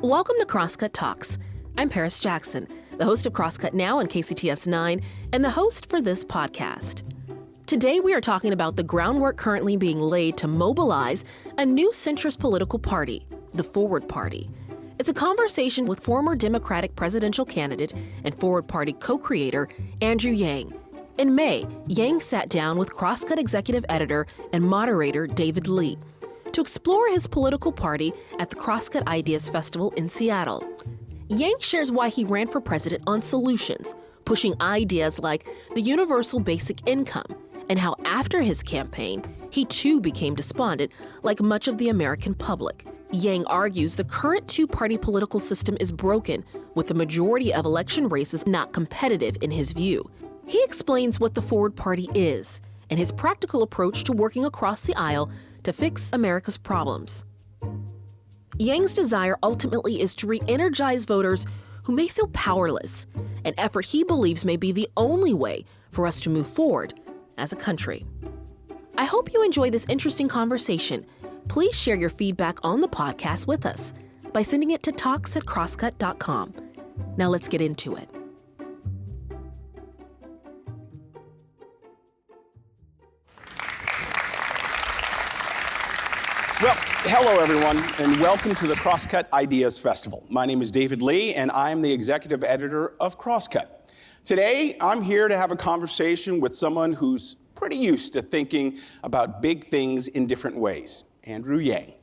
Welcome to Crosscut Talks. I'm Paris Jackson, the host of Crosscut Now on KCTS 9 and the host for this podcast. Today we are talking about the groundwork currently being laid to mobilize a new centrist political party, the Forward Party. It's a conversation with former Democratic presidential candidate and Forward Party co-creator Andrew Yang. In May, Yang sat down with Crosscut executive editor and moderator David Lee to explore his political party at the Crosscut Ideas Festival in Seattle. Yang shares why he ran for president on solutions, pushing ideas like the universal basic income, and how after his campaign, he too became despondent like much of the American public. Yang argues the current two-party political system is broken, with the majority of election races not competitive in his view. He explains what the Forward Party is and his practical approach to working across the aisle to fix America's problems. Yang's desire ultimately is to re-energize voters who may feel powerless, an effort he believes may be the only way for us to move forward as a country. I hope you enjoy this interesting conversation. Please share your feedback on the podcast with us by sending it to talks@crosscut.com. Now let's get into it. Well, hello everyone, and welcome to the Crosscut Ideas Festival. My name is David Lee, and I'm the executive editor of Crosscut. Today, I'm here to have a conversation with someone who's pretty used to thinking about big things in different ways, Andrew Yang.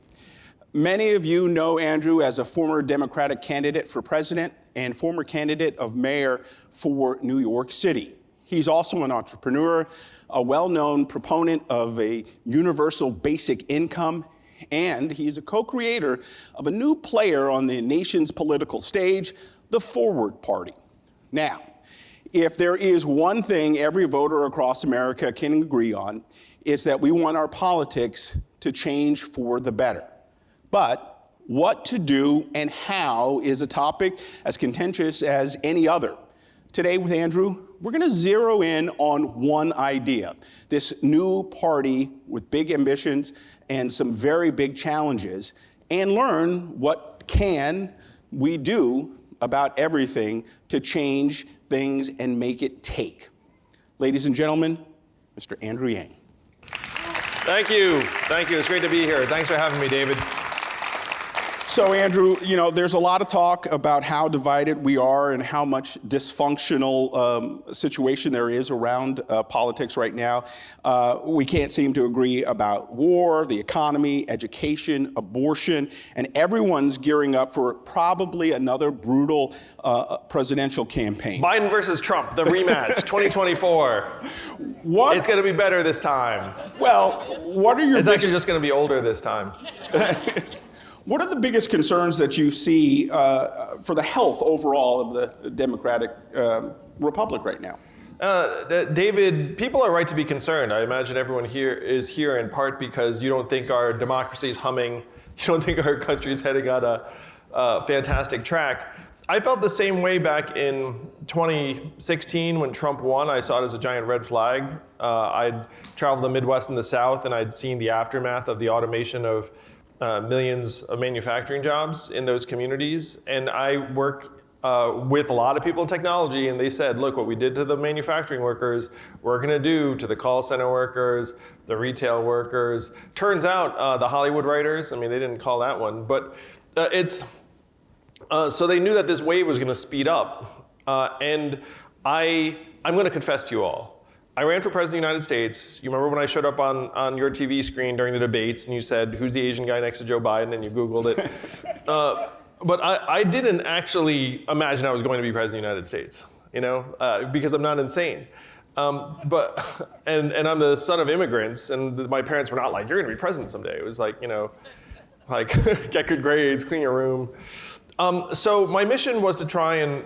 Many of you know Andrew as a former Democratic candidate for president and former candidate of mayor for New York City. He's also an entrepreneur, a well-known proponent of a universal basic income, and he's a co-creator of a new player on the nation's political stage, the Forward Party. Now, if there is one thing every voter across America can agree on, it's that we want our politics to change for the better. But what to do and how is a topic as contentious as any other. Today with Andrew, we're going to zero in on one idea, this new party with big ambitions and some very big challenges, and learn what can we do about everything to change things and make it take. Ladies and gentlemen, Mr. Andrew Yang. Thank you. Thank you. It's great to be here. Thanks for having me, David. So Andrew, there's a lot of talk about how divided we are and how much dysfunctional situation there is around politics right now. We can't seem to agree about war, the economy, education, abortion, and everyone's gearing up for probably another brutal presidential campaign. Biden versus Trump, the rematch, 2024. It's going to be better this time. Well, what are your It's actually just going to be older this time. What are the biggest concerns that you see for the health overall of the Democratic Republic right now? David, people are right to be concerned. I imagine everyone here is here in part because you don't think our democracy is humming. You don't think our country's heading on a fantastic track. I felt the same way back in 2016 when Trump won. I saw it as a giant red flag. I'd traveled the Midwest and the South, and I'd seen the aftermath of the automation of millions of manufacturing jobs in those communities. And I work with a lot of people in technology, and they said, look, what we did to the manufacturing workers, we're going to do to the call center workers, the retail workers. Turns out the Hollywood writers, they didn't call that one, but so they knew that this wave was going to speed up. And I'm going to confess to you all, I ran for president of the United States. You remember when I showed up on your TV screen during the debates and you said, who's the Asian guy next to Joe Biden? And you Googled it. But I didn't actually imagine I was going to be president of the United States, because I'm not insane. And I'm the son of immigrants, and my parents were not like, you're going to be president someday. It was like, get good grades, clean your room. So my mission was to try and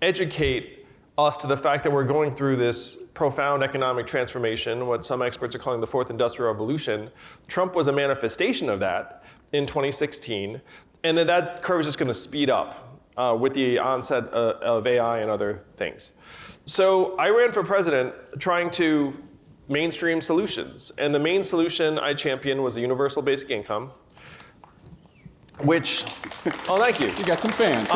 educate us to the fact that we're going through this profound economic transformation, what some experts are calling the fourth industrial revolution. Trump was a manifestation of that in 2016, and that curve is just going to speed up with the onset of AI and other things. So I ran for president trying to mainstream solutions. And the main solution I championed was a universal basic income, which, oh, thank you. You got some fans.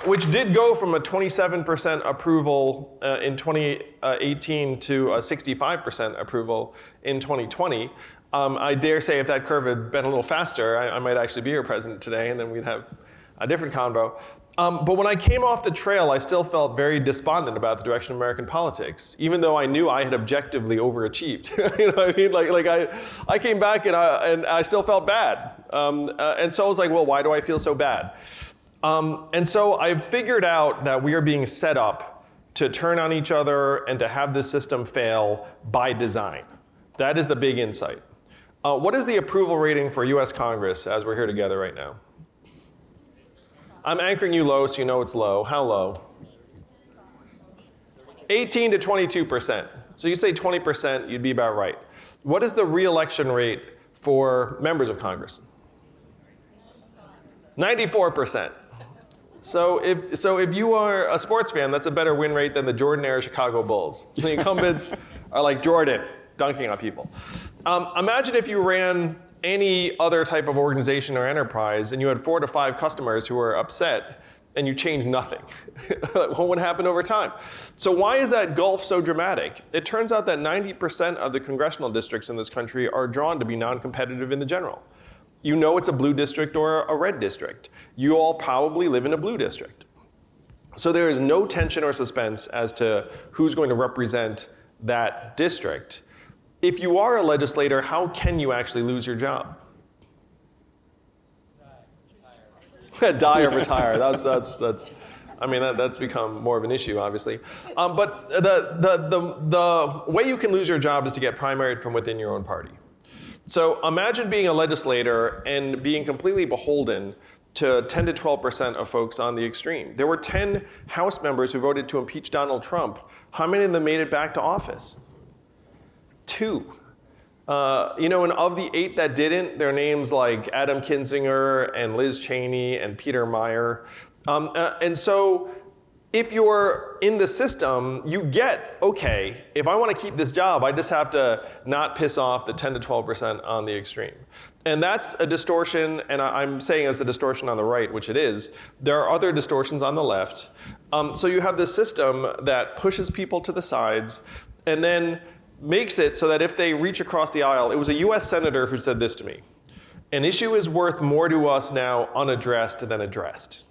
Which did go from a 27% approval in 2018 to a 65% approval in 2020. I dare say if that curve had been a little faster, I might actually be your president today, and then we'd have a different convo. But when I came off the trail, I still felt very despondent about the direction of American politics, even though I knew I had objectively overachieved. You know what I mean? Like I came back and I still felt bad. And so I was like, well, why do I feel so bad? And so I figured out that we are being set up to turn on each other and to have this system fail by design. That is the big insight. What is the approval rating for US Congress as we're here together right now? I'm anchoring you low so you know it's low. How low? 18 to 22%. So you say 20%, you'd be about right. What is the re-election rate for members of Congress? 94%. So if you are a sports fan, that's a better win rate than the Jordan-era Chicago Bulls. The incumbents are like Jordan, dunking on people. Imagine if you ran any other type of organization or enterprise and you had 4 to 5 customers who were upset and you changed nothing. What would happen over time? So why is that gulf so dramatic? It turns out that 90% of the congressional districts in this country are drawn to be non-competitive in the general. You know it's a blue district or a red district. You all probably live in a blue district. So there is no tension or suspense as to who's going to represent that district. If you are a legislator, how can you actually lose your job? Die or retire. That's become more of an issue, obviously. But the way you can lose your job is to get primaried from within your own party. So imagine being a legislator and being completely beholden to 10 to 12% of folks on the extreme. There were 10 House members who voted to impeach Donald Trump. How many of them made it back to office? 2. And of the 8 that didn't, their names like Adam Kinzinger and Liz Cheney and Peter Meyer. And so if you're in the system, you get, okay, if I want to keep this job, I just have to not piss off the 10 to 12% on the extreme. And that's a distortion, and I'm saying it's a distortion on the right, which it is. There are other distortions on the left. So you have this system that pushes people to the sides and then makes it so that if they reach across the aisle, it was a US senator who said this to me: an issue is worth more to us now unaddressed than addressed.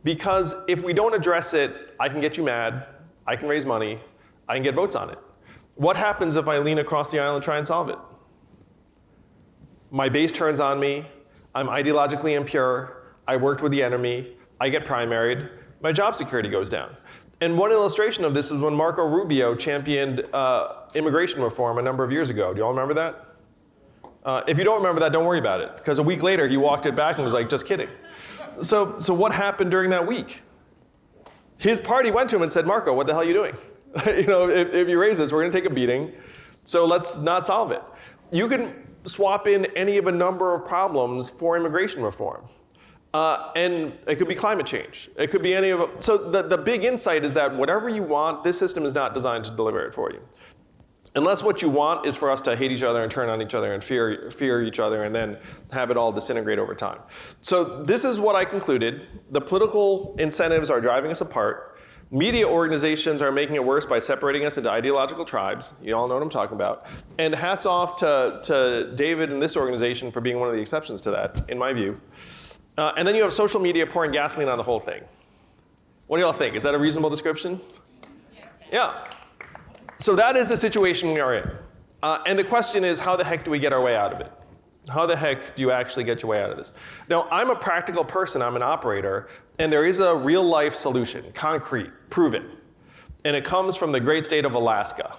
Because if we don't address it, I can get you mad, I can raise money, I can get votes on it. What happens if I lean across the aisle and try and solve it? My base turns on me, I'm ideologically impure, I worked with the enemy, I get primaried, my job security goes down. And one illustration of this is when Marco Rubio championed immigration reform a number of years ago. Do you all remember that? If you don't remember that, don't worry about it, because a week later he walked it back and was like, just kidding. So what happened during that week? His party went to him and said, Marco, what the hell are you doing? If you raise this, we're going to take a beating, so let's not solve it. You can swap in any of a number of problems for immigration reform. And it could be climate change. It could be any of it. So the big insight is that whatever you want, this system is not designed to deliver it for you. Unless what you want is for us to hate each other and turn on each other and fear each other and then have it all disintegrate over time. So this is what I concluded. The political incentives are driving us apart. Media organizations are making it worse by separating us into ideological tribes. You all know what I'm talking about. And hats off to David and this organization for being one of the exceptions to that, in my view. And then you have social media pouring gasoline on the whole thing. What do y'all think? Is that a reasonable description? Yes. Yeah. So that is the situation we are in. And the question is, how the heck do we get our way out of it? How the heck do you actually get your way out of this? Now, I'm a practical person, I'm an operator, and there is a real life solution, concrete, proven. And it comes from the great state of Alaska.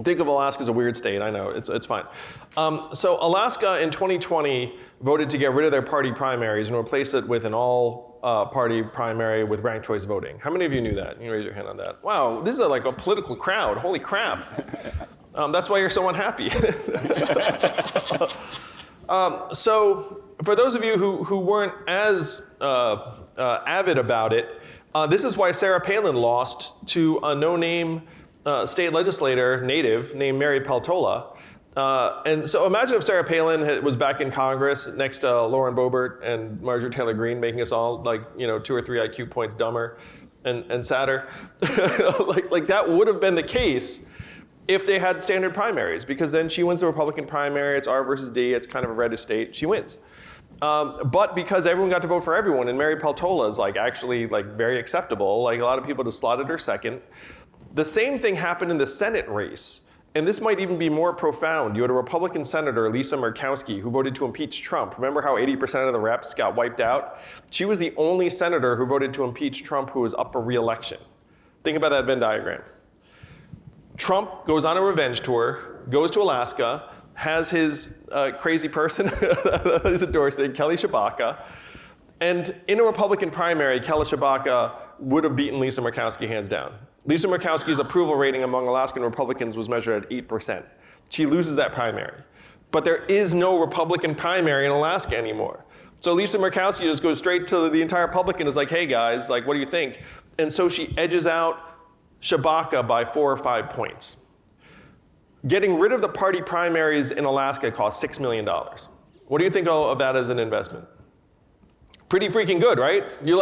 Think of Alaska as a weird state, I know, it's fine. So Alaska in 2020 voted to get rid of their party primaries and replace it with an all-party primary with ranked choice voting. How many of you knew that? You can raise your hand on that. Wow, this is like a political crowd, holy crap. That's why you're so unhappy. So for those of you who weren't as avid about it, this is why Sarah Palin lost to a no-name state legislator, native, named Mary Peltola. And so imagine if Sarah Palin was back in Congress next to Lauren Boebert and Marjorie Taylor Greene, making us all 2 or 3 IQ points dumber and sadder. like that would have been the case if they had standard primaries, because then she wins the Republican primary, it's R versus D, it's kind of a red state, she wins. But because everyone got to vote for everyone, and Mary Peltola is actually very acceptable, a lot of people just slotted her second. The same thing happened in the Senate race. And this might even be more profound. You had a Republican Senator, Lisa Murkowski, who voted to impeach Trump. Remember how 80% of the reps got wiped out? She was the only senator who voted to impeach Trump who was up for re-election. Think about that Venn diagram. Trump goes on a revenge tour, goes to Alaska, has his crazy person, he's endorsing, Kelly Tshibaka. And in a Republican primary, Kelly Tshibaka would have beaten Lisa Murkowski hands down. Lisa Murkowski's approval rating among Alaskan Republicans was measured at 8%. She loses that primary. But there is no Republican primary in Alaska anymore. So Lisa Murkowski just goes straight to the entire Republican and is like, hey guys, what do you think? And so she edges out Tshibaka by 4 or 5 points. Getting rid of the party primaries in Alaska cost $6 million. What do you think of that as an investment? Pretty freaking good, right? You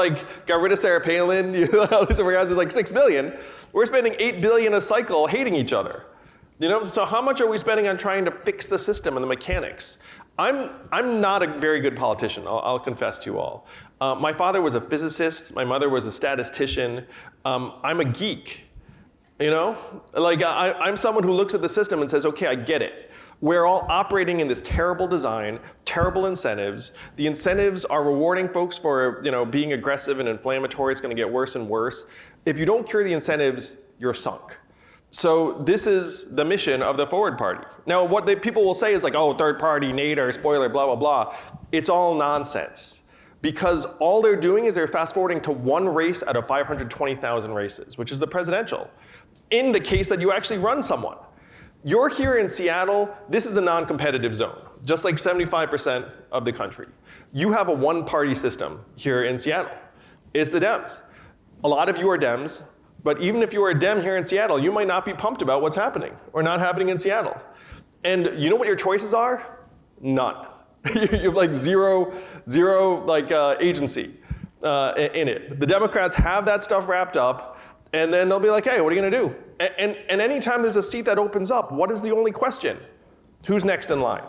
got rid of Sarah Palin, Lisa Murkowski is $6 billion. We're spending $8 billion a cycle hating each other. So how much are we spending on trying to fix the system and the mechanics? I'm not a very good politician, I'll confess to you all. My father was a physicist, my mother was a statistician. I'm a geek, I'm someone who looks at the system and says, okay, I get it. We're all operating in this terrible design, terrible incentives. The incentives are rewarding folks for being aggressive and inflammatory. It's going to get worse and worse. If you don't cure the incentives, you're sunk. So this is the mission of the Forward Party. Now, what people will say is oh, third party, nadir, spoiler, blah, blah, blah. It's all nonsense. Because all they're doing is they're fast forwarding to one race out of 520,000 races, which is the presidential, in the case that you actually run someone. You're here in Seattle, this is a non-competitive zone, just like 75% of the country. You have a one-party system here in Seattle. It's the Dems. A lot of you are Dems, but even if you are a Dem here in Seattle, you might not be pumped about what's happening or not happening in Seattle. And you know what your choices are? None. You have zero agency in it. The Democrats have that stuff wrapped up, and then they'll be like, hey, what are you gonna do? And anytime there's a seat that opens up, what is the only question? Who's next in line?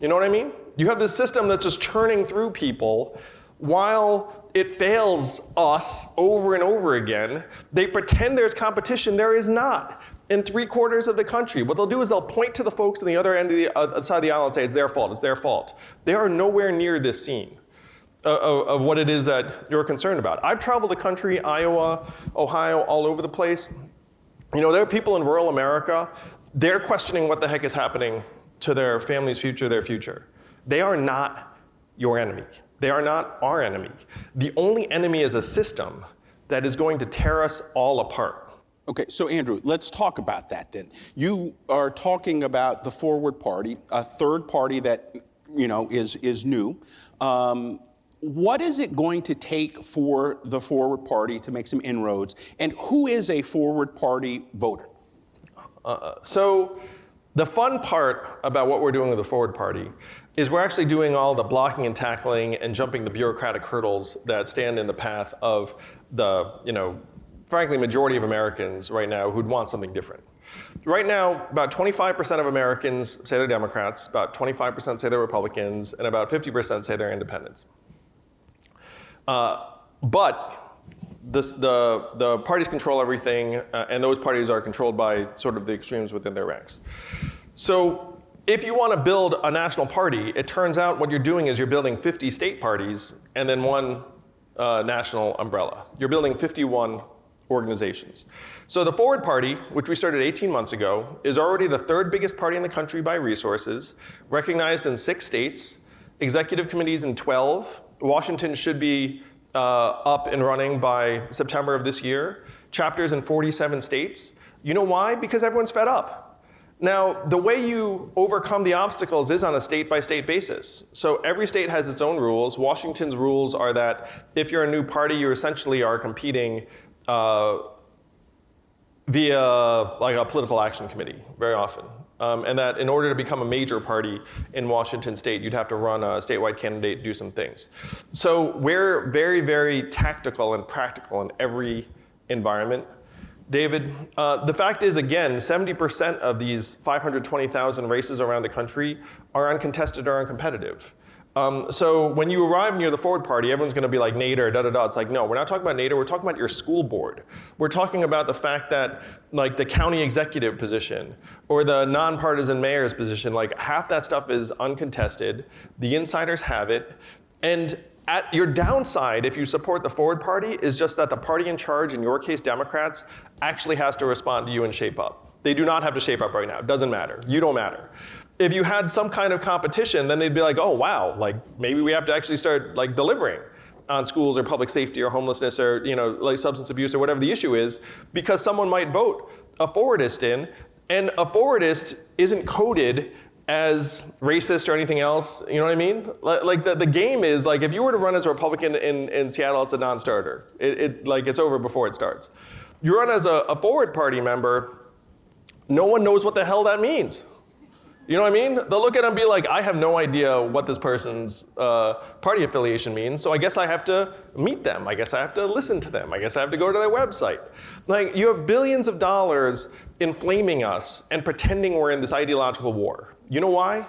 You know what I mean? You have this system that's just churning through people while it fails us over and over again. They pretend there's competition, there is not. In 3/4 of the country, what they'll do is they'll point to the folks on the other end of the side of the aisle and say, it's their fault, it's their fault. They are nowhere near this scene of what it is that you're concerned about. I've traveled the country, Iowa, Ohio, all over the place. There are people in rural America, they're questioning what the heck is happening to their family's future, their future. They are not your enemy. They are not our enemy. The only enemy is a system that is going to tear us all apart. Okay, so Andrew, let's talk about that then. You are talking about the Forward Party, a third party that is new. What is it going to take for the Forward Party to make some inroads? And who is a Forward Party voter? So the fun part about what we're doing with the Forward Party is we're actually doing all the blocking and tackling and jumping the bureaucratic hurdles that stand in the path of the, frankly, majority of Americans right now who'd want something different. Right now, about 25% of Americans say they're Democrats, about 25% say they're Republicans, and about 50% say they're independents. But the parties control everything, and those parties are controlled by sort of the extremes within their ranks. So if you want to build a national party, it turns out what you're doing is you're building 50 state parties and then one national umbrella. You're building 51 organizations. So the Forward Party, which we started 18 months ago, is already the third biggest party in the country by resources, recognized in 6 states, executive committees in 12. Washington should be up and running by September of this year. Chapters in 47 states. You know why? Because everyone's fed up. Now, the way you overcome the obstacles is on a state-by-state basis. So every state has its own rules. Washington's rules are that if you're a new party, you essentially are competing via like a political action committee very often. And that in order to become a major party in Washington state, you'd have to run a statewide candidate, do some things. So we're very, very tactical and practical in every environment. David, the fact is, again, 70% of these 520,000 races around the country are uncontested or uncompetitive. So when you arrive near the Forward Party, everyone's going to be like Nader, da-da-da. It's like, no, we're not talking about Nader. We're talking about your school board. We're talking about the fact that like the county executive position or the nonpartisan mayor's position, like half that stuff is uncontested. The insiders have it. And at your downside, if you support the Forward Party, is just that the party in charge, in your case, Democrats, actually has to respond to you and shape up. They do not have to shape up right now. It doesn't matter. You don't matter. If you had some kind of competition, then they'd be like, oh, wow, like maybe we have to actually start like delivering on schools or public safety or homelessness or like substance abuse or whatever the issue is, because someone might vote a forwardist in, and a forwardist isn't coded as racist or anything else, you know what I mean? Like the game is like, if you were to run as a Republican in Seattle, it's a non-starter. It's over before it starts. You run as a Forward Party member, no one knows what the hell that means. You know what I mean? They'll look at it and be like, I have no idea what this person's party affiliation means, so I guess I have to meet them. I guess I have to listen to them. I guess I have to go to their website. Like, you have billions of dollars inflaming us and pretending we're in this ideological war. You know why?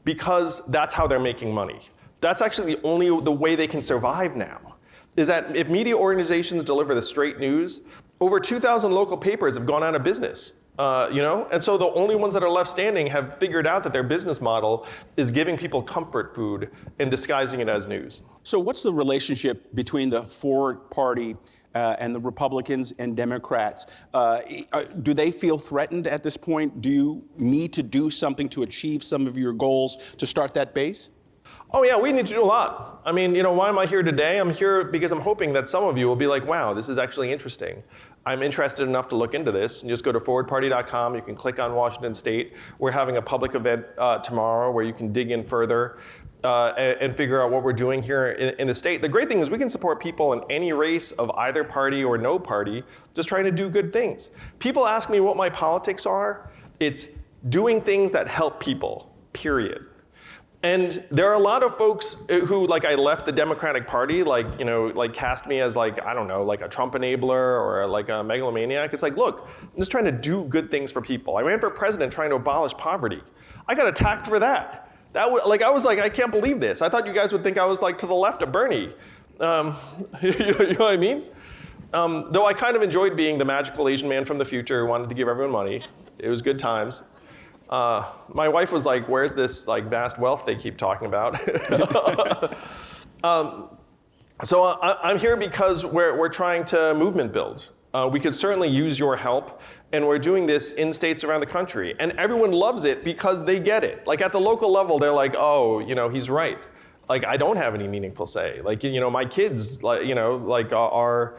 Because that's how they're making money. That's actually the way they can survive now, is that if media organizations deliver the straight news, over 2,000 local papers have gone out of business. And so the only ones that are left standing have figured out that their business model is giving people comfort food and disguising it as news. So what's the relationship between the Forward Party and the Republicans and Democrats? Do they feel threatened at this point? Do you need to do something to achieve some of your goals to start that base? Oh yeah, we need to do a lot. I mean, why am I here today? I'm here because I'm hoping that some of you will be like, wow, this is actually interesting. I'm interested enough to look into this. And just go to forwardparty.com. You can click on Washington State. We're having a public event tomorrow where you can dig in further and figure out what we're doing here in the state. The great thing is we can support people in any race of either party or no party, just trying to do good things. People ask me what my politics are. It's doing things that help people, period. And there are a lot of folks who, like, I left the Democratic Party, like cast me as like a Trump enabler or like a megalomaniac. It's like, look, I'm just trying to do good things for people. I ran for president trying to abolish poverty. I got attacked for that. I was like, I can't believe this. I thought you guys would think I was like to the left of Bernie. You know what I mean? Though I kind of enjoyed being the magical Asian man from the future who wanted to give everyone money. It was good times. My wife was like, where's this like vast wealth they keep talking about? So I'm here because we're trying to movement build. We could certainly use your help, and we're doing this in states around the country. And everyone loves it because they get it. Like at the local level, they're like, oh, he's right. Like I don't have any meaningful say. Like, my kids, are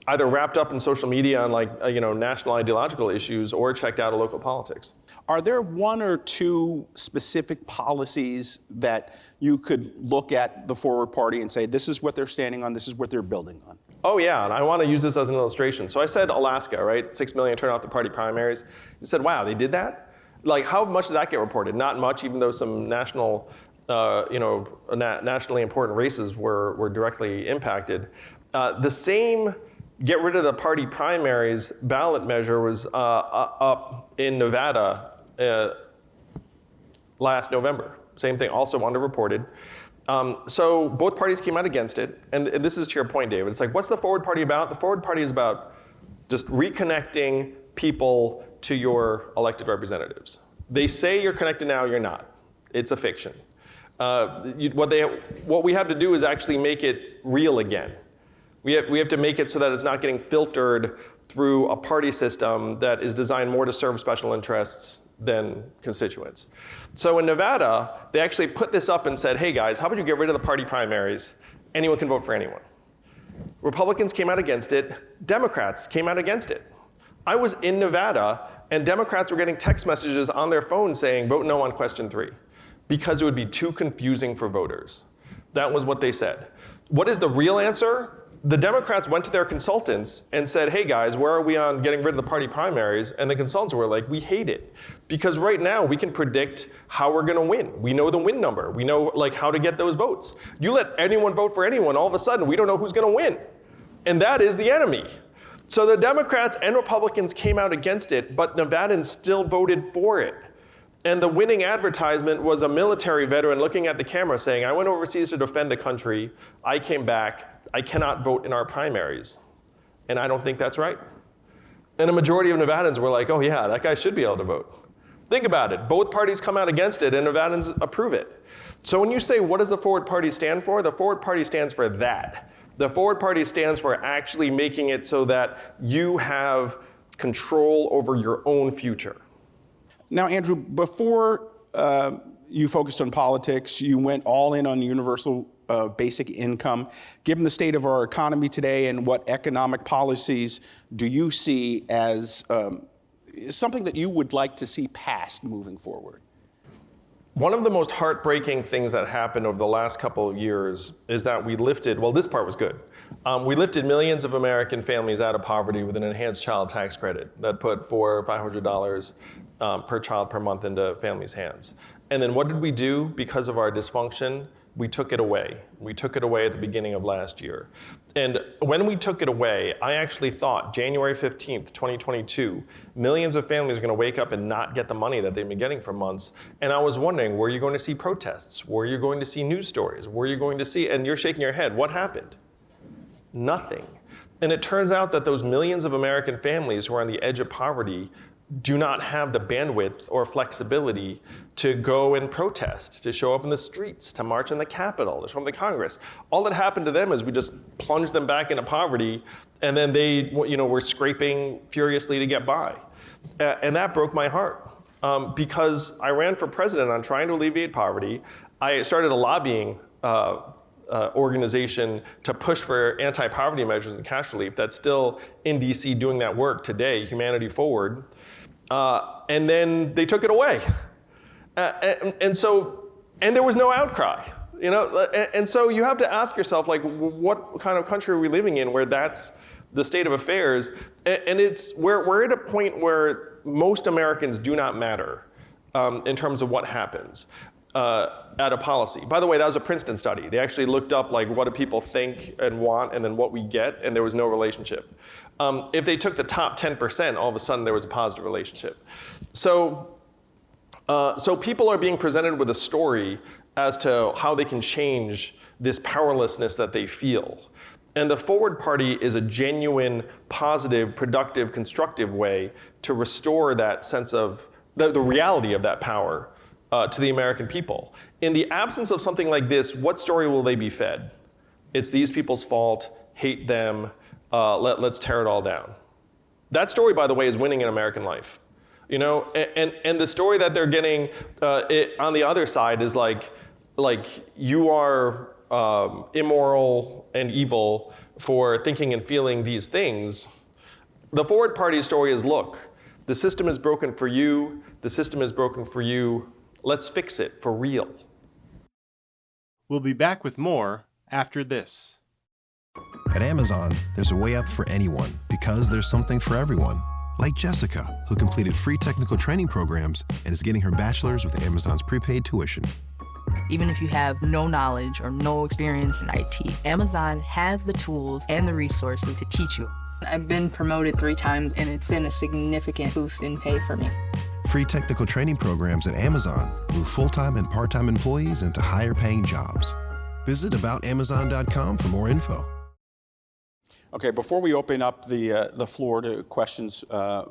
either wrapped up in social media on national ideological issues or checked out of local politics. Are there one or two specific policies that you could look at the Forward Party and say, this is what they're standing on, this is what they're building on? Oh yeah, and I want to use this as an illustration. So I said Alaska, right? 6 million turn off the party primaries. You said, wow, they did that? Like how much did that get reported? Not much, even though some national, nationally important races were directly impacted. The same get rid of the party primaries ballot measure was up in Nevada last November. Same thing, also underreported. So both parties came out against it. And this is to your point, David. It's like, what's the Forward Party about? The Forward Party is about just reconnecting people to your elected representatives. They say you're connected now, you're not. It's a fiction. What we have to do is actually make it real again. We have to make it so that it's not getting filtered through a party system that is designed more to serve special interests than constituents. So in Nevada, they actually put this up and said, hey guys, how about you get rid of the party primaries? Anyone can vote for anyone. Republicans came out against it. Democrats came out against it. I was in Nevada, and Democrats were getting text messages on their phone saying, vote no on question 3, because it would be too confusing for voters. That was what they said. What is the real answer? the Democrats went to their consultants and said, hey guys, where are we on getting rid of the party primaries? And the consultants were like, we hate it. Because right now we can predict how we're gonna win. We know the win number. We know like how to get those votes. You let anyone vote for anyone, all of a sudden we don't know who's gonna win. And that is the enemy. So the Democrats and Republicans came out against it, but Nevadans still voted for it. And the winning advertisement was a military veteran looking at the camera saying, I went overseas to defend the country. I came back. I cannot vote in our primaries. And I don't think that's right. And a majority of Nevadans were like, oh yeah, that guy should be able to vote. Think about it. Both parties come out against it and Nevadans approve it. So when you say, what does the Forward Party stand for? The Forward Party stands for that. The Forward Party stands for actually making it so that you have control over your own future. Now, Andrew, before you focused on politics, you went all in on universal basic income. Given the state of our economy today and what economic policies do you see as something that you would like to see passed moving forward? One of the most heartbreaking things that happened over the last couple of years is that we lifted, well, this part was good. We lifted millions of American families out of poverty with an enhanced child tax credit that put $400 or $500 per child per month into families' hands. And then what did we do because of our dysfunction? We took it away. We took it away at the beginning of last year. And when we took it away, I actually thought January 15th, 2022, millions of families are gonna wake up and not get the money that they've been getting for months. And I was wondering, were you going to see protests? Were you going to see news stories? Were you going to see, and you're shaking your head, what happened? Nothing. And it turns out that those millions of American families who are on the edge of poverty do not have the bandwidth or flexibility to go and protest, to show up in the streets, to march in the Capitol, to show up in the Congress. All that happened to them is we just plunged them back into poverty, and then they were scraping furiously to get by. And that broke my heart because I ran for president on trying to alleviate poverty. I started a lobbying organization to push for anti-poverty measures and cash relief that's still in DC doing that work today, Humanity Forward. And then they took it away. And there was no outcry, and so you have to ask yourself, like, what kind of country are we living in where that's the state of affairs? And we're at a point where most Americans do not matter in terms of what happens at a policy. By the way, that was a Princeton study. They actually looked up like what do people think and want and then what we get, and there was no relationship. If they took the top 10%, all of a sudden there was a positive relationship. So people are being presented with a story as to how they can change this powerlessness that they feel. And the Forward Party is a genuine, positive, productive, constructive way to restore that sense of the reality of that power to the American people. In the absence of something like this, what story will they be fed? It's these people's fault, hate them, let's tear it all down. That story, by the way, is winning in American life. And the story that they're getting on the other side is like you are immoral and evil for thinking and feeling these things. The Forward Party story is, look, the system is broken for you, the system is broken for you, let's fix it for real. We'll be back with more after this. At Amazon, there's a way up for anyone because there's something for everyone. Like Jessica, who completed free technical training programs and is getting her bachelor's with Amazon's prepaid tuition. Even if you have no knowledge or no experience in IT, Amazon has the tools and the resources to teach you. I've been promoted 3 times, and it's been a significant boost in pay for me. Free technical training programs at Amazon move full-time and part-time employees into higher-paying jobs. Visit aboutamazon.com for more info. Okay, before we open up the floor to questions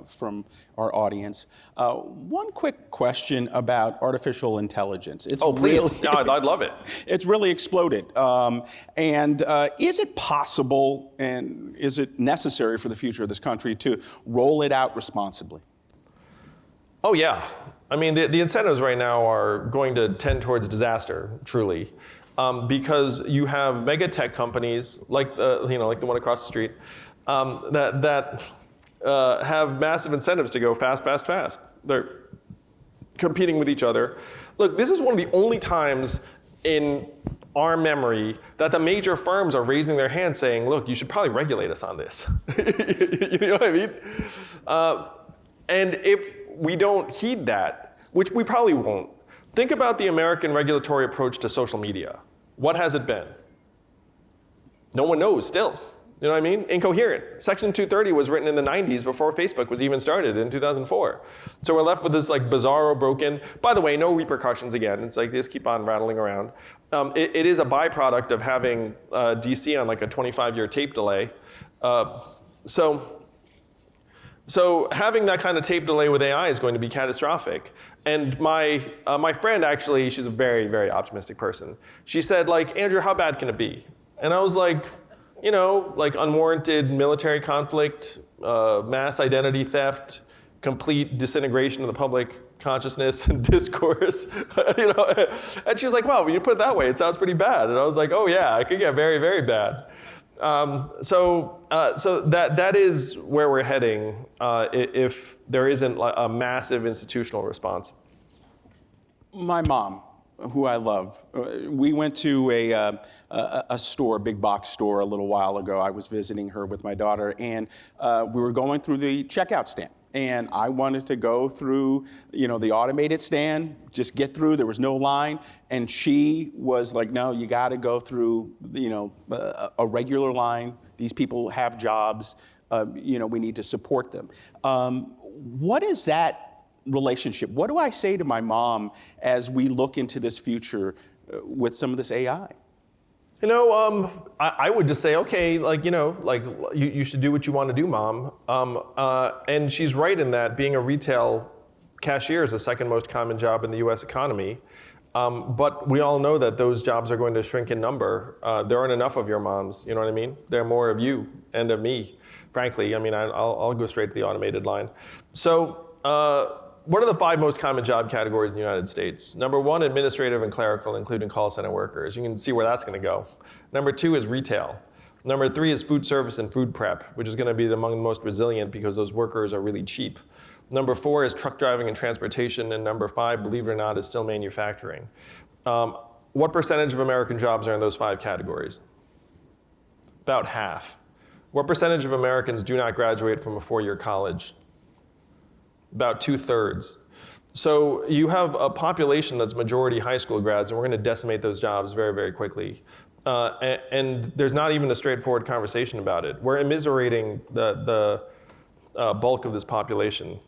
from our audience, one quick question about artificial intelligence. It's please. Really, I'd love it. It's really exploded. And is it possible and is it necessary for the future of this country to roll it out responsibly? Oh yeah. I mean, the incentives right now are going to tend towards disaster, truly. Because you have mega tech companies like the one across the street that have massive incentives to go fast. They're competing with each other. Look, this is one of the only times in our memory that the major firms are raising their hand saying, look, you should probably regulate us on this. You know what I mean? And if we don't heed that, which we probably won't, think about the American regulatory approach to social media. What has it been? No one knows still. You know what I mean? Incoherent. Section 230 was written in the 90s before Facebook was even started in 2004. So we're left with this like bizarro, broken, by the way, no repercussions again. It's like they just keep on rattling around. It is a byproduct of having DC on like a 25-year tape delay. So having that kind of tape delay with AI is going to be catastrophic. And my friend actually, she's a very, very optimistic person. She said like, Andrew, how bad can it be? And I was like, you know, like unwarranted military conflict, mass identity theft, complete disintegration of the public consciousness and discourse, you know. And she was like, wow, when you put it that way, it sounds pretty bad. And I was like, oh yeah, it could get very, very bad. So that is where we're heading if there isn't a massive institutional response. My mom, who I love, we went to a store, big box store, a little while ago. I was visiting her with my daughter, and we were going through the checkout stand. And I wanted to go through, you know, the automated stand, just get through. There was no line, and she was like, "No, you got to go through, you know, a regular line. These people have jobs. You know, we need to support them." What is that relationship? What do I say to my mom as we look into this future with some of this AI? You know, I would just say, okay, like, you know, like you should do what you want to do, Mom. And she's right in that being a retail cashier is the second most common job in the US economy. But we all know that those jobs are going to shrink in number. There aren't enough of your moms, you know what I mean? There are more of you and of me, frankly. I mean, I'll go straight to the automated line. So, what are the 5 most common job categories in the United States? Number 1, administrative and clerical, including call center workers. You can see where that's going to go. Number 2 is retail. Number 3 is food service and food prep, which is going to be among the most resilient because those workers are really cheap. Number 4 is truck driving and transportation. And number 5, believe it or not, is still manufacturing. What percentage of American jobs are in those 5 categories? About half. What percentage of Americans do not graduate from a 4-year college? About 2/3. So you have a population that's majority high school grads, and we're going to decimate those jobs very, very quickly. And there's not even a straightforward conversation about it. We're immiserating the bulk of this population.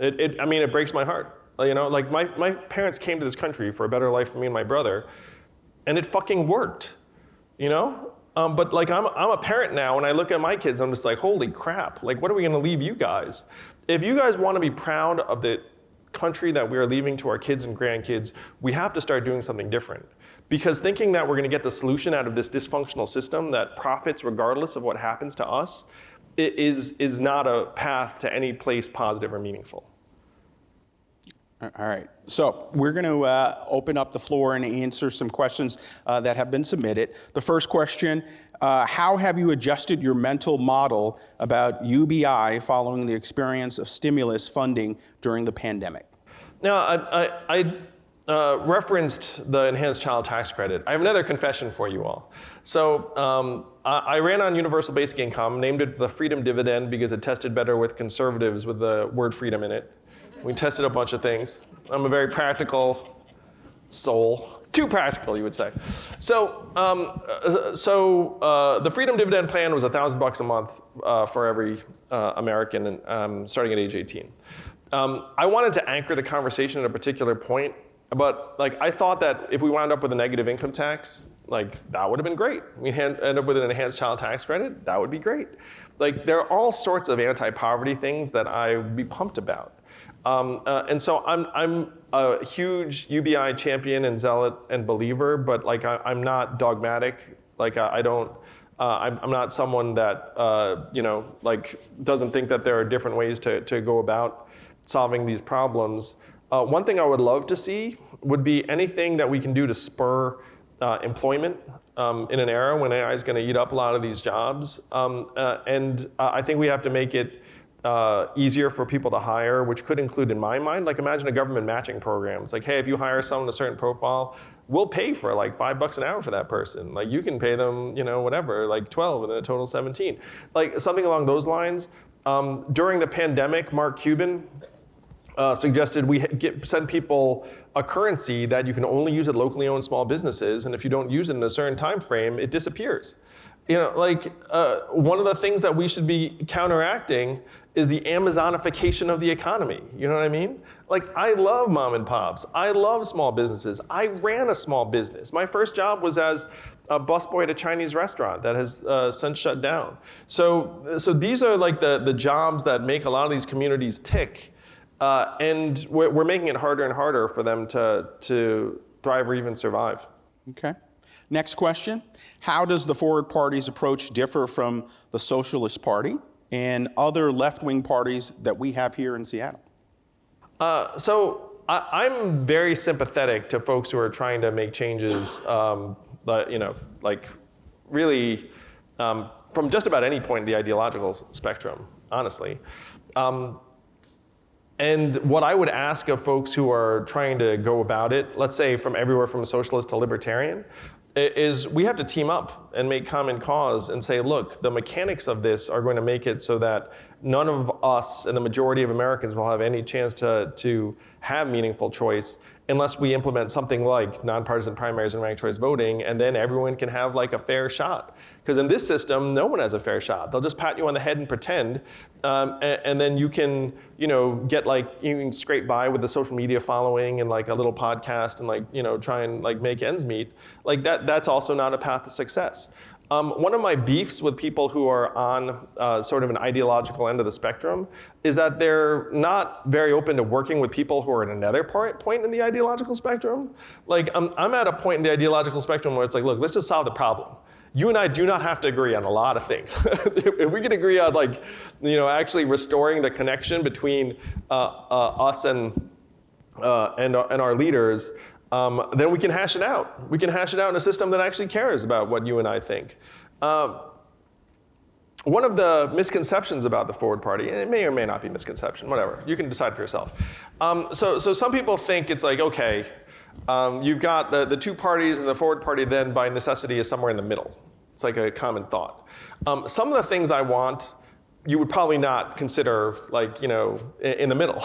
I mean, it breaks my heart. You know, like my parents came to this country for a better life for me and my brother, and it fucking worked. You know. But like I'm a parent now, and I look at my kids, I'm just like, holy crap! Like, what are we going to leave you guys? If you guys want to be proud of the country that we are leaving to our kids and grandkids, we have to start doing something different. Because thinking that we're going to get the solution out of this dysfunctional system that profits regardless of what happens to us is not a path to any place positive or meaningful. All right, so we're going to open up the floor and answer some questions that have been submitted. The first question, how have you adjusted your mental model about UBI following the experience of stimulus funding during the pandemic? Now, I referenced the enhanced child tax credit. I have another confession for you all. So I ran on universal basic income, named it the freedom dividend because it tested better with conservatives with the word freedom in it. We tested a bunch of things. I'm a very practical soul. Too practical, you would say. So the freedom dividend plan was $1,000 a month for every American, starting at age 18. I wanted to anchor the conversation at a particular point, but like I thought that if we wound up with a negative income tax, like that would have been great. We end up with an enhanced child tax credit, that would be great. Like there are all sorts of anti-poverty things that I would be pumped about. And so I'm a huge UBI champion and zealot and believer, but like I'm not dogmatic. Like I'm not someone that you know, like doesn't think that there are different ways to go about solving these problems. One thing I would love to see would be anything that we can do to spur employment in an era when AI is going to eat up a lot of these jobs. And I think we have to make it easier for people to hire, which could include, in my mind, like imagine a government matching program. It's like, hey, if you hire someone a certain profile, we'll pay for like $5 an hour for that person. Like you can pay them, whatever, like 12 and then a total 17. Like something along those lines. During the pandemic, Mark Cuban suggested we send people a currency that you can only use at locally owned small businesses, and if you don't use it in a certain time frame, it disappears. One of the things that we should be counteracting is the Amazonification of the economy. You know what I mean? Like, I love mom and pops. I love small businesses. I ran a small business. My first job was as a busboy at a Chinese restaurant that has since shut down. So these are like the jobs that make a lot of these communities tick. And we're making it harder and harder for them to thrive or even survive. Okay. Next question. How does the Forward Party's approach differ from the Socialist Party and other left-wing parties that we have here in Seattle? So I'm very sympathetic to folks who are trying to make changes, really from just about any point in the ideological spectrum, honestly. And what I would ask of folks who are trying to go about it, let's say from everywhere from socialist to libertarian, is we have to team up and make common cause and say, look, the mechanics of this are going to make it so that none of us and the majority of Americans will have any chance to have meaningful choice unless we implement something like nonpartisan primaries and ranked choice voting, and then everyone can have like a fair shot. Because in this system, no one has a fair shot. They'll just pat you on the head and pretend, and then you can, get you can scrape by with the social media following and like a little podcast and try and make ends meet. Like that's also not a path to success. One of my beefs with people who are on sort of an ideological end of the spectrum is that they're not very open to working with people who are at another point in the ideological spectrum. Like I'm at a point in the ideological spectrum where it's like, look, let's just solve the problem. You and I do not have to agree on a lot of things. If we can agree on actually restoring the connection between us and our leaders, then we can hash it out. We can hash it out in a system that actually cares about what you and I think. One of the misconceptions about the Forward Party, and it may or may not be misconception, whatever, you can decide for yourself. So some people think it's like, okay, you've got the two parties, and the Forward Party then by necessity is somewhere in the middle. It's like a common thought. Some of the things I want, you would probably not consider in the middle.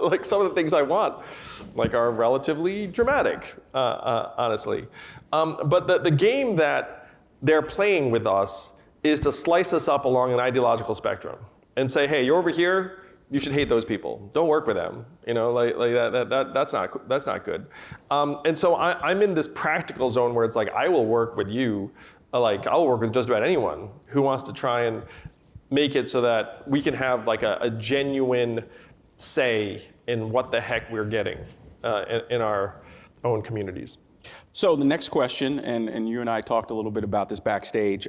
Like some of the things I want are relatively dramatic, honestly. But the game that they're playing with us is to slice us up along an ideological spectrum and say, hey, you're over here, you should hate those people. Don't work with them. That's not good. And so I'm in this practical zone where it's like, I will work with you. I'll work with just about anyone who wants to try and make it so that we can have a genuine say in what the heck we're getting in our own communities. So the next question, and you and I talked a little bit about this backstage,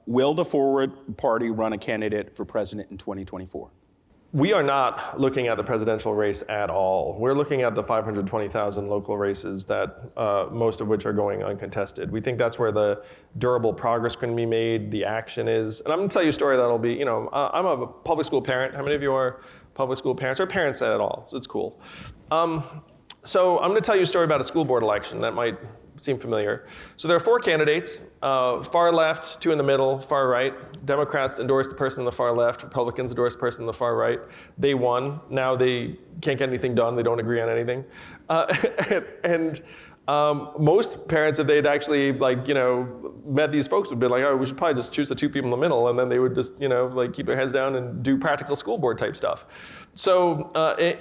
will the Forward Party run a candidate for president in 2024? We are not looking at the presidential race at all. We're looking at the 520,000 local races that most of which are going uncontested. We think that's where the durable progress can be made, the action is. And I'm gonna tell you a story that'll be, I'm a public school parent. How many of you are public school parents or parents at all? So it's cool. So I'm gonna tell you a story about a school board election that might seem familiar. So there are 4 candidates, far left, 2 in the middle, far right. Democrats endorsed the person on the far left, Republicans endorsed the person on the far right. They won. Now they can't get anything done. They don't agree on anything. Most parents, if they'd actually met these folks, would be like, oh, we should probably just choose the 2 people in the middle, and then they would just keep their heads down and do practical school board type stuff. So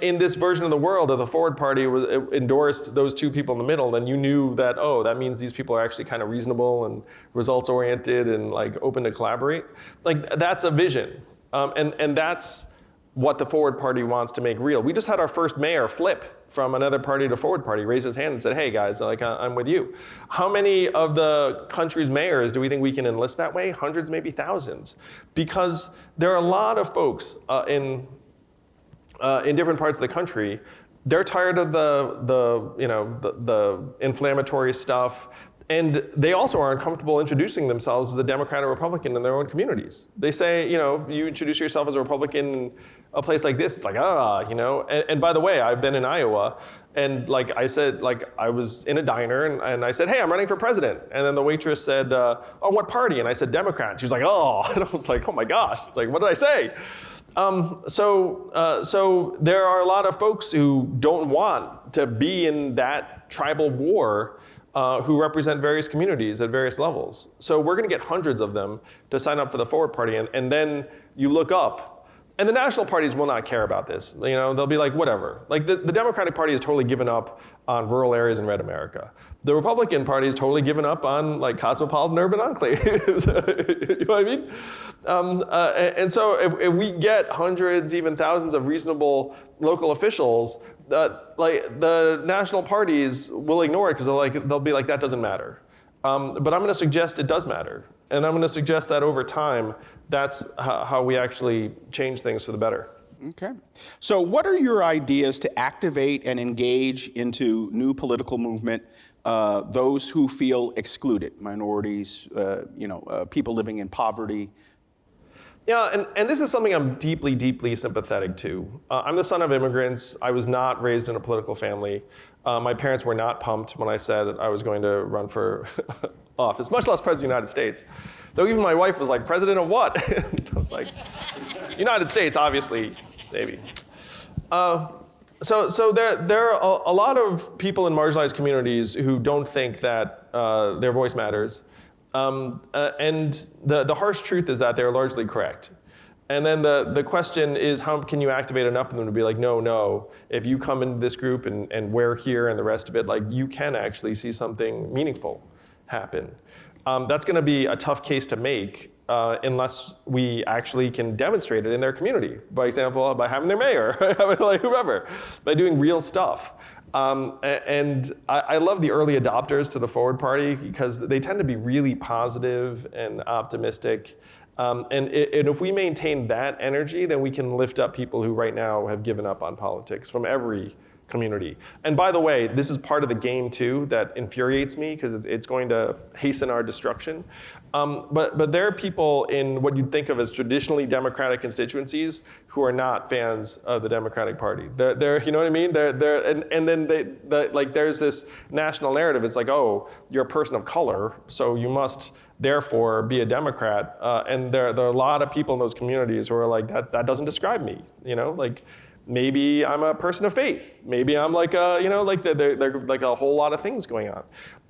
in this version of the world, if the Forward Party endorsed those 2 people in the middle, then you knew that, oh, that means these people are actually kind of reasonable and results oriented and open to collaborate. That's a vision, and that's what the Forward Party wants to make real. We just had our first mayor flip from another party to Forward Party, raised his hand and said, hey guys, I'm with you. How many of the country's mayors do we think we can enlist that way? Hundreds, maybe thousands. Because there are a lot of folks in different parts of the country, they're tired of the inflammatory stuff, And they also are uncomfortable introducing themselves as a Democrat or Republican in their own communities. They say, you introduce yourself as a Republican in a place like this, it's like, And by the way, I've been in Iowa, and like I said, like I was in a diner, and I said, hey, I'm running for president. And then the waitress said, oh, what party? And I said, Democrat. She was like, oh. And I was like, oh my gosh. It's like, what did I say? So there are a lot of folks who don't want to be in that tribal war, who represent various communities at various levels. So we're going to get hundreds of them to sign up for the Forward Party, and then you look up, and the national parties will not care about this. They'll be like, whatever. Like the Democratic Party has totally given up on rural areas in red America. The Republican Party has totally given up on like cosmopolitan urban enclaves. You know what I mean? And so if we get hundreds, even thousands of reasonable local officials, the national parties will ignore it because they'll be like, that doesn't matter. But I'm going to suggest it does matter. And I'm going to suggest that over time, that's how we actually change things for the better. Okay. So what are your ideas to activate and engage into new political movement those who feel excluded, minorities, people living in poverty? Yeah, and this is something I'm deeply, deeply sympathetic to. I'm the son of immigrants. I was not raised in a political family. My parents were not pumped when I said I was going to run for office, much less president of the United States. Though even my wife was like, president of what? And I was like, United States, obviously, maybe. So there are a lot of people in marginalized communities who don't think that their voice matters. And the harsh truth is that they're largely correct. And then the question is, how can you activate enough of them to be like, no, if you come into this group and we're here and the rest of it, like you can actually see something meaningful happen. That's gonna be a tough case to make unless we actually can demonstrate it in their community. By example, by having their mayor, having like whoever, by doing real stuff. And I love the early adopters to the Forward Party because they tend to be really positive and optimistic. And if we maintain that energy, then we can lift up people who right now have given up on politics from every community. And by the way, this is part of the game too that infuriates me because it's going to hasten our destruction. But there are people in what you'd think of as traditionally Democratic constituencies who are not fans of the Democratic Party. They're you know what I mean? And then there's this national narrative. It's like, oh, you're a person of color, so you must therefore be a Democrat. And there are a lot of people in those communities who are like, that doesn't describe me. Maybe I'm a person of faith. Maybe I'm like they're like a whole lot of things going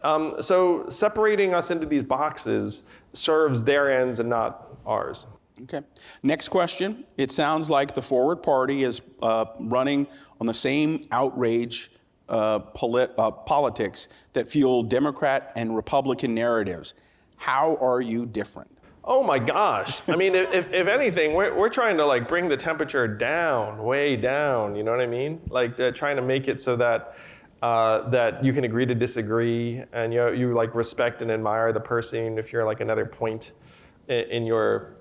on. So separating us into these boxes serves their ends and not ours. Okay. Next question. It sounds like the Forward Party is running on the same outrage politics that fuel Democrat and Republican narratives. How are you different? Oh my gosh. I mean, if anything, we're trying to like bring the temperature down, way down, you know what I mean? Like trying to make it so that that you can agree to disagree and you like respect and admire the person if you're like another point in your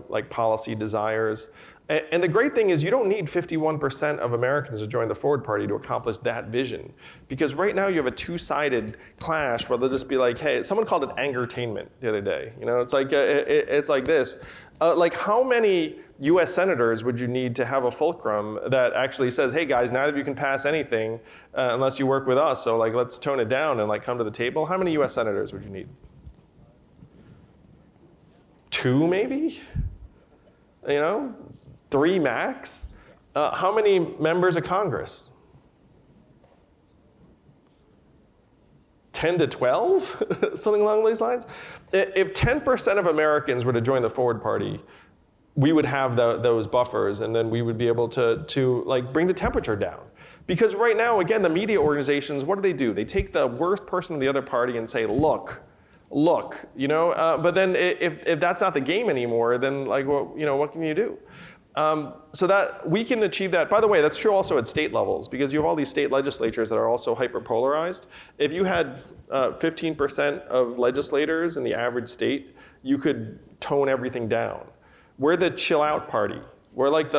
like policy desires. And the great thing is you don't need 51% of Americans to join the Forward Party to accomplish that vision. Because right now you have a two-sided clash where they'll just be like, hey, someone called it angertainment the other day. It's like it's like this. Like how many US senators would you need to have a fulcrum that actually says, hey guys, neither of you can pass anything unless you work with us. So like let's tone it down and like come to the table. How many US senators would you need? 2 maybe? 3 max? How many members of Congress? 10 to 12? Something along these lines? If 10% of Americans were to join the Forward Party, we would have those buffers and then we would be able to like bring the temperature down. Because right now, again, the media organizations, what do? They take the worst person of the other party and say, look, but then if that's not the game anymore, then like, what can you do? So that we can achieve that. By the way, that's true also at state levels because you have all these state legislatures that are also hyper-polarized. If you had 15% of legislators in the average state, you could tone everything down. We're the chill out party. We're like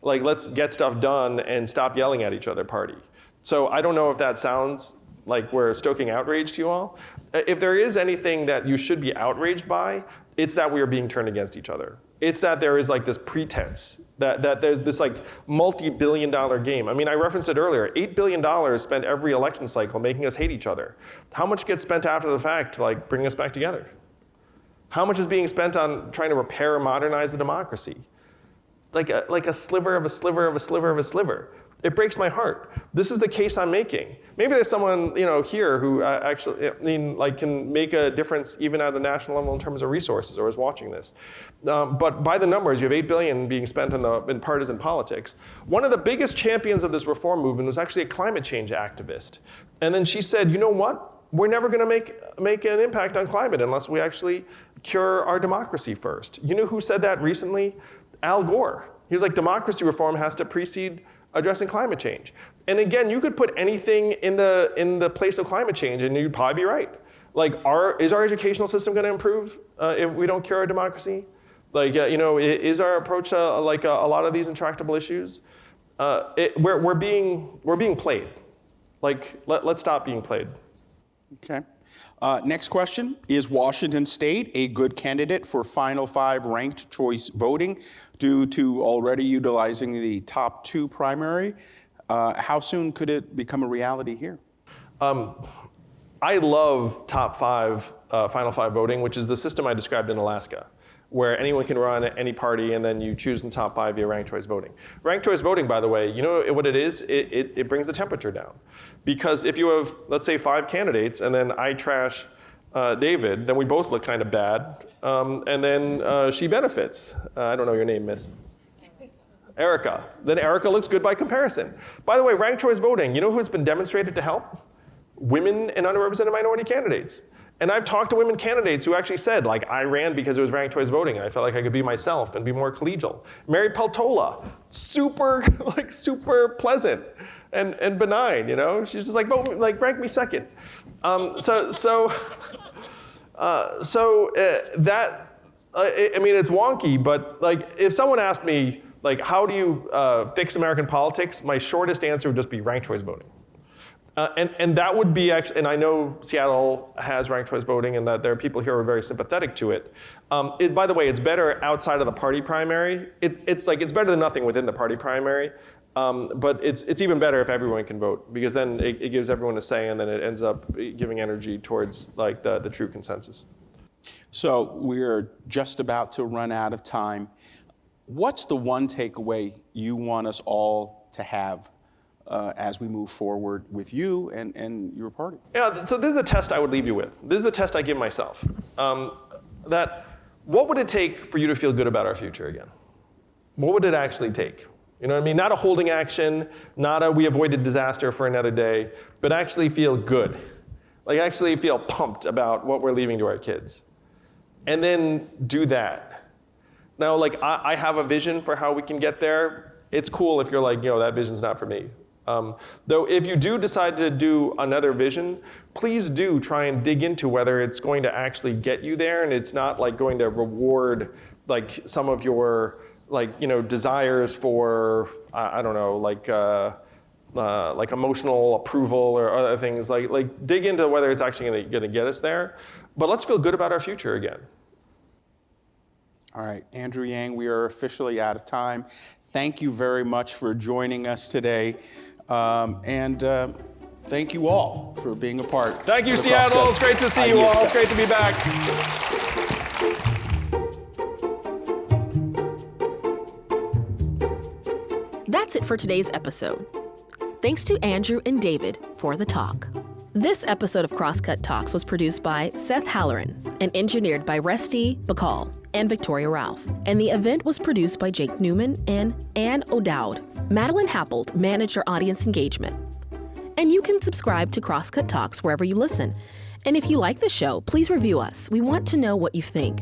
let's get stuff done and stop yelling at each other party. So I don't know if that sounds like we're stoking outrage to you all. If there is anything that you should be outraged by, it's that we are being turned against each other. It's that there is like this pretense that there's this like multi-billion-dollar game. I mean, I referenced it earlier. $8 billion spent every election cycle making us hate each other. How much gets spent after the fact to like bring us back together? How much is being spent on trying to repair and modernize the democracy? Like a sliver of a sliver of a sliver of a sliver. It breaks my heart. This is the case I'm making. Maybe there's someone here who actually can make a difference even at the national level in terms of resources or is watching this. But by the numbers, you have $8 billion being spent in partisan politics. One of the biggest champions of this reform movement was actually a climate change activist. And then she said, you know what? We're never going to make an impact on climate unless we actually cure our democracy first. You know who said that recently? Al Gore. He was like, democracy reform has to precede addressing climate change. And again, you could put anything in the place of climate change and you'd probably be right. Like, is our educational system going to improve if we don't cure our democracy? Like, is our approach a lot of these intractable issues? We're being played. Like, let's stop being played. Okay. Next question. Is Washington State a good candidate for Final Five ranked choice voting due to already utilizing the top 2 primary? How soon could it become a reality here? I love top 5 Final Five voting, which is the system I described in Alaska, where anyone can run any party and then you choose in the top 5 via ranked choice voting. Ranked choice voting, by the way, you know what it is? It brings the temperature down. Because if you have, let's say, 5 candidates and then I trash David, then we both look kind of bad. And then she benefits. I don't know your name, miss. Erica. Then Erica looks good by comparison. By the way, ranked choice voting, you know who's been demonstrated to help? Women and underrepresented minority candidates. And I've talked to women candidates who actually said, like, I ran because it was ranked choice voting and I felt like I could be myself and be more collegial. Mary Peltola, super pleasant and benign, She's just like, vote, like, rank me second. It's wonky, but like, if someone asked me, like, how do you fix American politics? My shortest answer would just be ranked choice voting. And that would be actually, and I know Seattle has ranked choice voting and that there are people here who are very sympathetic to it. By the way, it's better outside of the party primary. It's better than nothing within the party primary. But it's even better if everyone can vote, because then it gives everyone a say and then it ends up giving energy towards like the true consensus. So we're just about to run out of time. What's the one takeaway you want us all to have as we move forward with you and your party? Yeah, so this is a test I would leave you with. This is a test I give myself. That what would it take for you to feel good about our future again? What would it actually take? You know what I mean? Not a holding action, not a we avoided disaster for another day, but actually feel good. Like actually feel pumped about what we're leaving to our kids. And then do that. Now, like I have a vision for how we can get there. It's cool if you're like, that vision's not for me. Though if you do decide to do another vision, please do try and dig into whether it's going to actually get you there and it's not like going to reward like some of your desires for, I don't know, like emotional approval or other things. Like dig into whether it's actually going to get us there. But let's feel good about our future again. All right, Andrew Yang, we are officially out of time. Thank you very much for joining us today. And thank you all for being a part. Thank you, Seattle. It's great to see you all. It's great to be back. That's it for today's episode. Thanks to Andrew and David for the talk. This episode of Crosscut Talks was produced by Seth Halloran and engineered by Rusty Bacall and Victoria Ralph. And the event was produced by Jake Newman and Ann O'Dowd. Madeline Happold managed our audience engagement. And you can subscribe to Crosscut Talks wherever you listen. And if you like the show, please review us. We want to know what you think.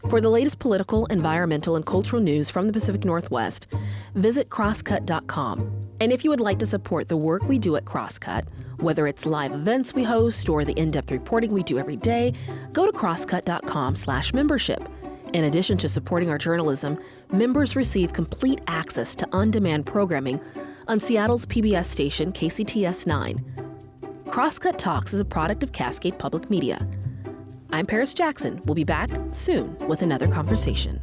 For the latest political, environmental, and cultural news from the Pacific Northwest, visit crosscut.com. And if you would like to support the work we do at Crosscut, whether it's live events we host or the in-depth reporting we do every day, go to crosscut.com/membership. In addition to supporting our journalism, members receive complete access to on-demand programming on Seattle's PBS station, KCTS 9. Crosscut Talks is a product of Cascade Public Media. I'm Paris Jackson. We'll be back soon with another conversation.